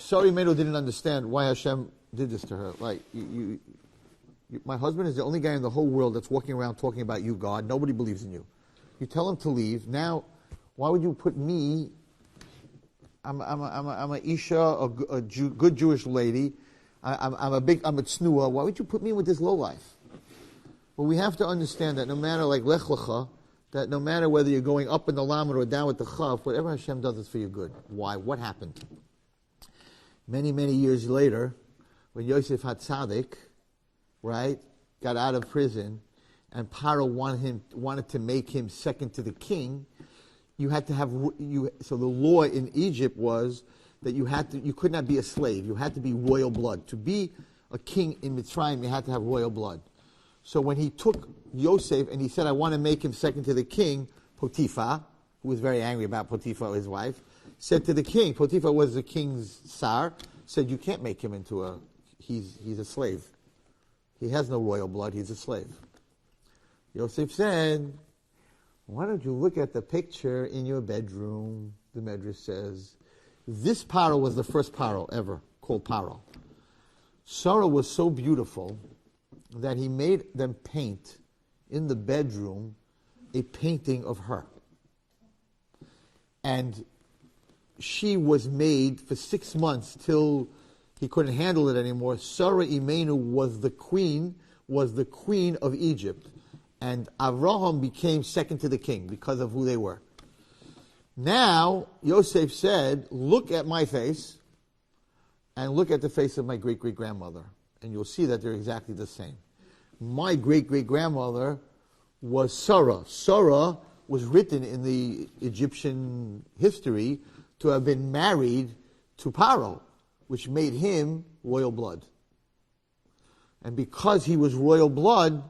Sarah Imeinu didn't understand why Hashem did this to her. Like, my husband is the only guy in the whole world that's walking around talking about you, God. Nobody believes in you. You tell him to leave. Now, why would you put me? I'm a Isha, good Jewish lady. I'm a tznuah. Why would you put me with this lowlife? Well, we have to understand that no matter like Lech Lecha, that no matter whether you're going up in the Lamed or down with the Chaf, whatever Hashem does is for your good. Why? What happened? Many, many years later, when Yosef HaTzadik, right, got out of prison, and Paro wanted to make him second to the king, you had to have so the law in Egypt was that you could not be a slave. You had to be royal blood. To be a king in Mitzrayim, you had to have royal blood. So when he took Yosef and he said, I want to make him second to the king, Potiphar, who was very angry about Potiphar, his wife, said to the king, Potiphar was the king's sar, said, you can't make him into he's a slave. He has no royal blood, he's a slave. Yosef said, why don't you look at the picture in your bedroom? The Medrash says, this Paro was the first Paro ever called Paro. Sarah was so beautiful that he made them paint in the bedroom a painting of her. And she was made for 6 months till he couldn't handle it anymore. Sarah Imeinu was the queen of Egypt. And Avraham became second to the king because of who they were. Now, Yosef said, look at my face and look at the face of my great-great-grandmother. And you'll see that they're exactly the same. My great-great-grandmother was Sarah. Sarah was written in the Egyptian history to have been married to Paro, which made him royal blood. And because he was royal blood,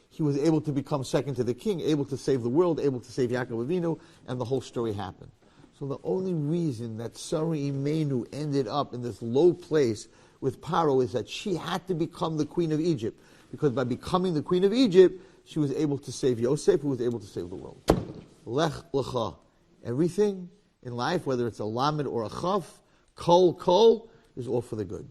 he was able to become second to the king, able to save the world, able to save Yaakov Avinu, and the whole story happened. So the only reason that Sarah Imeinu ended up in this low place with Paro is that she had to become the queen of Egypt. Because by becoming the queen of Egypt, she was able to save Yosef, who was able to save the world. Lech Lecha. Everything in life, whether it's a Lamed or a Chaf, Kol, is all for the good.